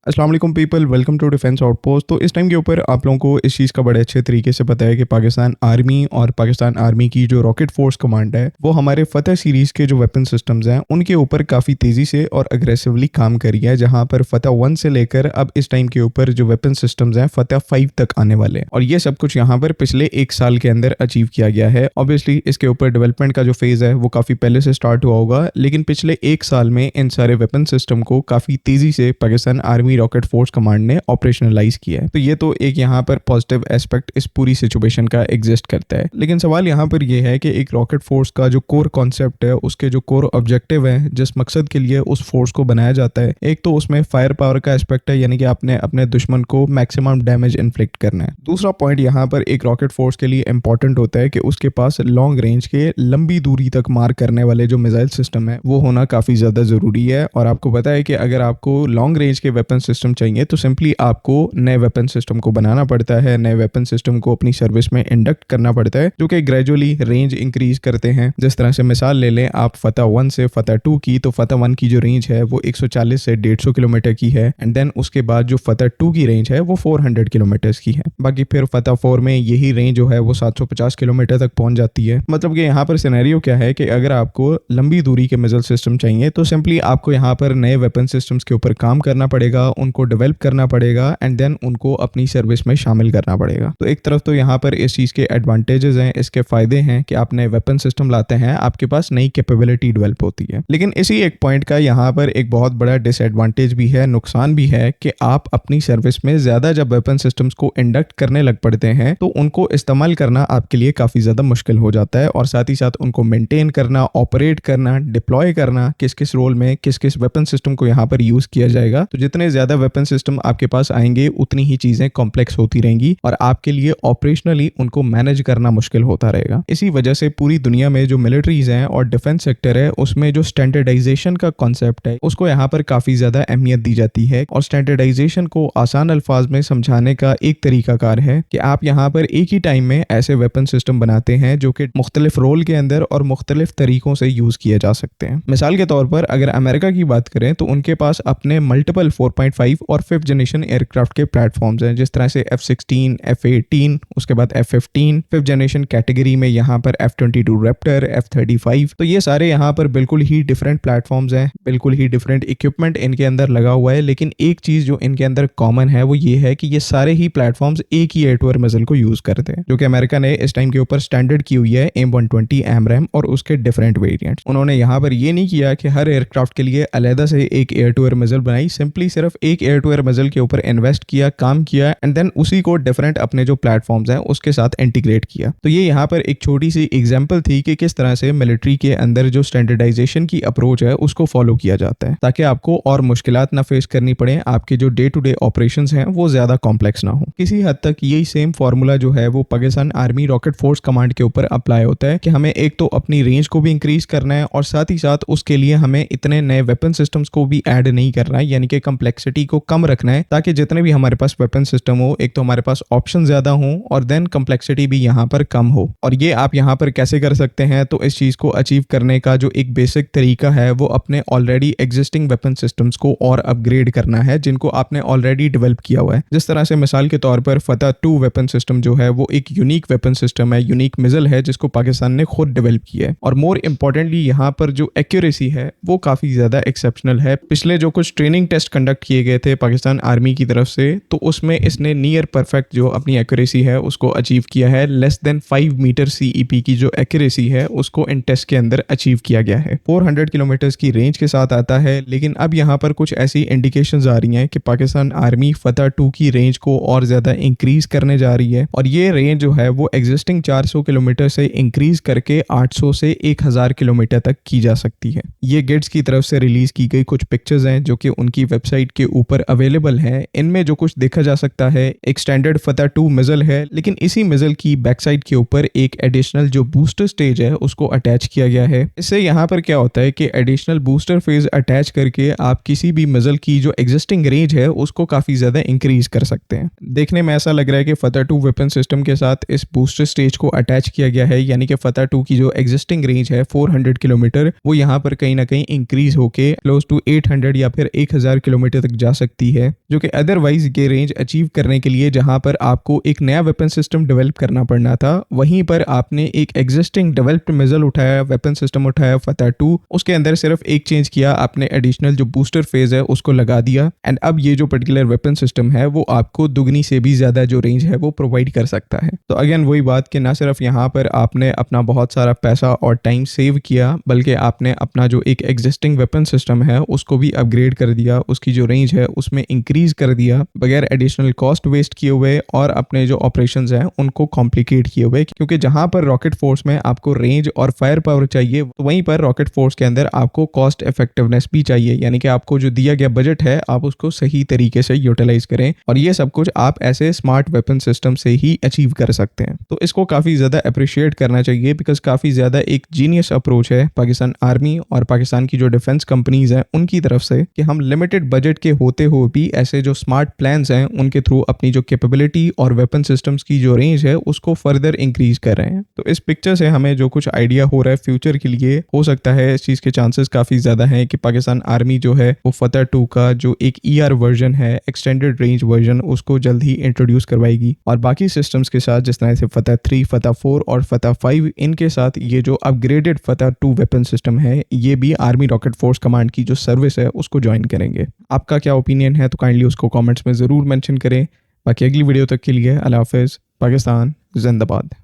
अस्सलाम वालेकुम people, welcome to defence outpost. तो इस टाइम के ऊपर आप लोगों को इस चीज़ का बड़े अच्छे तरीके से पता है कि पाकिस्तान आर्मी और पाकिस्तान आर्मी की जो रॉकेट फोर्स कमांड है वो हमारे फतह सीरीज़ के जो वेपन सिस्टम्स हैं उनके ऊपर काफ़ी तेज़ी से और अग्रेसिवली काम कर रही है, जहां पर फतह 1 से लेकर अब इस टाइम के ऊपर जो वेपन सिस्टम्स हैं फतह 5 तक आने वाले हैं। और ये सब कुछ यहाँ पर पिछले एक साल के अंदर अचीव किया गया है। ऑब्वियसली इसके ऊपर डेवलपमेंट का जो फेज़ है वो काफ़ी पहले से स्टार्ट हुआ होगा, लेकिन पिछले एक साल में इन सारे वेपन सिस्टम को काफ़ी तेज़ी से Pakistan army rocket force command ने ऑपरेशनलाइज किया है। तो ये तो एक यहाँ पर पॉजिटिव एस्पेक्ट इस पूरी सिचुएशन का एग्जिस्ट करता है। लेकिन सवाल यहाँ पर यह है कि एक रॉकेट फोर्स का जो कोर कॉन्सेप्ट है, उसके जो कोर ऑब्जेक्टिव है, जिस मकसद के लिए उस फोर्स को बनाया जाता है, एक तो उसमें फायर पावर का एस्पेक्ट है, यानी कि आपने अपने दुश्मन को मैक्सिमम डैमेज इन्फ्लिक्ट करना है। दूसरा पॉइंट यहाँ पर एक रॉकेट फोर्स के लिए इंपॉर्टेंट होता है कि उसके पास लॉन्ग रेंज के लंबी दूरी तक मार करने वाले जो मिसाइल सिस्टम है वो होना काफी ज्यादा जरूरी है। और आपको पता है कि अगर आपको लॉन्ग रेंज के वेपन सिस्टम चाहिए तो सिंपली आपको नए वेपन सिस्टम को बनाना पड़ता है, नए वेपन सिस्टम को अपनी सर्विस में इंडक्ट करना पड़ता है, जो कि ग्रेजुअली रेंज इंक्रीज करते हैं। जिस तरह से मिसाल ले लें आप फतह 1 से फतह 2 की, तो फतह 1 की जो रेंज है वो 140 से 150 किलोमीटर की है, एंड देन उसके बाद जो फतह 2 की रेंज है वो 400 किलोमीटर की है। बाकी फिर फतह 4 में यही रेंज जो है वो 750 किलोमीटर तक पहुंच जाती है। मतलब कि यहाँ पर सिनेरियो क्या है कि अगर आपको लंबी दूरी के मिसाइल सिस्टम चाहिए तो सिंपली आपको यहाँ पर नए वेपन सिस्टम्स के ऊपर काम करना पड़ेगा, उनको डेवलप करना पड़ेगा, एंड देन उनको अपनी सर्विस में शामिल करना पड़ेगा। तो एक तरफ तो यहाँ पर इस चीज के एडवांटेजेस हैं, इसके फायदे हैं कि आप नए वेपन सिस्टम लाते हैं, आपके पास नई कैपेबिलिटी डेवलप होती है। लेकिन इसी एक पॉइंट का यहाँ पर एक बहुत बड़ा डिसएडवांटेज भी है, नुकसान भी है कि आप अपनी सर्विस में ज्यादा जब वेपन सिस्टम्स को इंडक्ट करने लग पड़ते हैं तो उनको इस्तेमाल करना आपके लिए काफी ज्यादा मुश्किल हो जाता है, और साथ ही साथ उनको मेंटेन करना, ऑपरेट करना, डिप्लॉय करना, किस किस रोल में किस किस वेपन सिस्टम को यहाँ पर यूज किया जाएगा। तो जितने ज्यादा वेपन सिस्टम आपके पास आएंगे उतनी ही चीजें कॉम्प्लेक्स होती रहेंगी और आपके लिए ऑपरेशनली उनको मैनेज करना मुश्किल होता रहेगा। इसी वजह से पूरी दुनिया में जो मिलिट्रीज हैं और डिफेंस सेक्टर है उसमें जो स्टैंडर्डाइजेशन का कॉन्सेप्ट है उसको यहाँ पर काफी ज्यादा अहमियत दी जाती है। और स्टैंडर्डाइजेशन को आसान अल्फाज में समझाने का एक तरीकाकार है कि आप यहाँ पर एक ही टाइम में ऐसे वेपन सिस्टम बनाते हैं जो कि मुख्तलिफ रोल के अंदर और मुख्तलिफ तरीकों से यूज किए जा सकते हैं। मिसाल के तौर पर अगर अमेरिका की बात करें तो उनके पास अपने मल्टीपल 4.5 और 5th जनरेशन एयरक्राफ्ट के प्लेटफॉर्म्स हैं, जिस तरह से F-16, F-18, उसके बाद F-15, 5th जनरेशन कैटेगरी में यहाँ पर F-22 रैप्टर, F-35। तो ये सारे यहाँ पर बिल्कुल ही डिफरेंट प्लेटफॉर्म्स हैं, बिल्कुल ही डिफरेंट इक्विपमेंट इनके अंदर लगा हुआ है। लेकिन एक चीज जो इनके अंदर कॉमन है वो ये है कि ये सारे ही प्लेटफॉर्म्स एक ही एयर टू एयर मिसाइल को यूज करते हैं, जो कि अमेरिका ने इस टाइम के ऊपर स्टैंडर्ड की हुई है AIM-120 AMRAAM और उसके डिफरेंट वेरिएंट्स। उन्होंने यहाँ पर ये नहीं किया कि हर एयरक्राफ्ट के लिए अलग से एक एयर टू एयर मिसाइल बनाई, सिंपली सिर्फ एक एयर टू एयर मिसाइल के ऊपर इन्वेस्ट किया, काम किया, एंड देन उसी को डिफरेंट अपने जो प्लेटफॉर्म्स हैं उसके साथ इंटीग्रेट किया। तो ये यहाँ पर एक छोटी सी एग्जांपल थी कि किस तरह से मिलिट्री के अंदर जो स्टैंडर्डाइजेशन की अप्रोच है उसको फॉलो किया जाता है, ताकि आपको और मुश्किलात ना फेस करनी पड़े, आपके जो डे टू डे ऑपरेशंस हैं वो ज्यादा कॉम्प्लेक्स ना हो। किसी हद तक यही सेम फार्मूला जो है वो Pakistan army rocket force command के ऊपर अप्लाई होता है कि हमें एक तो अपनी रेंज को भी इंक्रीज करना है और साथ ही साथ उसके लिए हमें इतने नए वेपन सिस्टम्स को भी ऐड नहीं करना है, यानी कि कम्प्लेक्सिटी को कम रखना है, ताकि जितने भी हमारे पास वेपन सिस्टम हो एक तो हमारे पास ऑप्शन ज्यादा हो और देन कम्प्लेक्सिटी भी यहाँ पर कम हो। और ये आप यहाँ पर कैसे कर सकते हैं, तो इस चीज को अचीव करने का जो एक बेसिक तरीका है वो अपने ऑलरेडी एग्जिस्टिंग वेपन सिस्टम्स को और अपग्रेड करना है, जिनको आपने ऑलरेडी डेवलप किया हुआ है। जिस तरह से मिसाल के तौर पर फतह 2 वेपन सिस्टम जो है वो एक यूनिक वेपन सिस्टम है, यूनिक मिसाइल है जिसको पाकिस्तान ने खुद डेवलप किया है। और मोर इंपॉर्टेंटली यहाँ पर जो एक्यूरेसी है वो काफी ज्यादा एक्सेप्शनल है। पिछले जो कुछ ट्रेनिंग टेस्ट कंडक्ट किए गए थे पाकिस्तान आर्मी की तरफ से, तो उसमें इसने नियर परफेक्ट जो अपनी एक्यूरेसी है उसको अचीव किया है। लेस देन 5 मीटर CEP की जो एक्यूरेसी है उसको इन टेस्ट के अंदर अचीव किया गया है। 400 किलोमीटर की रेंज के साथ आता है। लेकिन अब यहाँ पर कुछ ऐसी इंडिकेशंस आ रही हैं कि पाकिस्तान आर्मी फतह 2 की रेंज को और ज्यादा इंक्रीज करने जा रही है, और ये रेंज जो है वो एग्जिस्टिंग 400 किलोमीटर से इंक्रीज करके 800 से 1000 किलोमीटर तक की जा सकती है। ये गेट्स की तरफ से रिलीज की गई कुछ पिक्चर्स हैं जो कि उनकी वेबसाइट के ऊपर अवेलेबल है। इनमें जो कुछ देखा जा सकता है, एक स्टैंडर्ड फतह 2 मिसाइल है, लेकिन इसी मिसाइल की बैक साइड के ऊपर एक एडिशनल जो बूस्टर स्टेज है उसको अटैच किया गया है। इससे यहाँ पर क्या होता है कि एडिशनल बूस्टर फेज अटैच करके आप किसी भी मिसाइल की जो एग्जिस्टिंग रेंज है उसको काफी ज्यादा इंक्रीज कर सकते हैं। देखने में ऐसा लग रहा है कि फतह 2 वेपन सिस्टम के साथ इस बूस्टर स्टेज को अटैच किया गया है, यानी कि फतह 2 की जो एग्जिस्टिंग रेंज है 400 किलोमीटर वो यहाँ पर कहीं ना कहीं इंक्रीज होके क्लोज टू 800 या फिर 1000 किलोमीटर तक तक जा सकती है, जो कि अदरवाइज ये रेंज अचीव करने के लिए जहां पर आपको एक नया वेपन सिस्टम डेवलप करना पड़ना था, वहीं पर आपने एक एग्जिस्टिंग डेवलप्ड मिसाइल उठाया, वेपन सिस्टम उठाया फतह 2, उसके अंदर सिर्फ एक चेंज किया, आपने एडिशनल जो बूस्टर फेज है उसको लगा दिया, एंड अब ये जो पर्टिकुलर वेपन सिस्टम है वो आपको दुगनी से भी ज्यादा जो रेंज है वो प्रोवाइड कर सकता है। तो अगेन वही बात कि ना सिर्फ यहाँ पर आपने अपना बहुत सारा पैसा और टाइम सेव किया, बल्कि आपने अपना जो एक एग्जिस्टिंग वेपन सिस्टम है उसको भी अपग्रेड कर दिया, उसकी जो रेंज है उसमें इंक्रीज कर दिया बगैर एडिशनल कॉस्ट वेस्ट किए हुए, और अपने जो ऑपरेशंस हैं उनको कॉम्प्लिकेट किए हुए। क्योंकि जहां पर रॉकेट फोर्स में आपको रेंज और फायर पावर चाहिए, तो वहीं पर रॉकेट फोर्स के अंदर आपको कॉस्ट इफेक्टिवनेस भी चाहिए, यानी कि आपको जो दिया गया बजट है आप उसको सही तरीके से यूटिलाइज करें, और ये सब कुछ आप ऐसे स्मार्ट वेपन सिस्टम से ही अचीव कर सकते हैं। तो इसको काफी ज्यादा अप्रिशिएट करना चाहिए, बिकॉज काफी ज्यादा एक जीनियस अप्रोच है पाकिस्तान आर्मी और पाकिस्तान की जो डिफेंस कंपनीज हैं उनकी तरफ से, कि हम लिमिटेड बजट के होते हुए भी ऐसे जो स्मार्ट प्लान्स हैं उनके थ्रू अपनी जो कैपेबिलिटी और वेपन सिस्टम्स की जो रेंज है उसको फर्दर इंक्रीज कर रहे हैं। तो इस पिक्चर से हमें जो कुछ आइडिया हो रहा है फ्यूचर के लिए, हो सकता है इस चीज के चांसेस काफी ज्यादा हैं कि पाकिस्तान आर्मी जो है वो फतह 2 का जो एक ER वर्जन है, एक्सटेंडेड रेंज वर्जन, उसको जल्द ही इंट्रोड्यूस करवाएगी, और बाकी सिस्टम्स के साथ जिस तरह से फतह 3, फतह 4 और फतह 5, इनके साथ ये जो अपग्रेडेड फतह 2 वेपन सिस्टम है ये भी आर्मी रॉकेट फोर्स कमांड की जो सर्विस है उसको ज्वाइन करेंगे। आपका क्या ओपिनियन है तो काइंडली उसको कमेंट्स में ज़रूर मेंशन करें। बाकी अगली वीडियो तक के लिए अल्लाह हाफिज़। पाकिस्तान जिंदाबाद।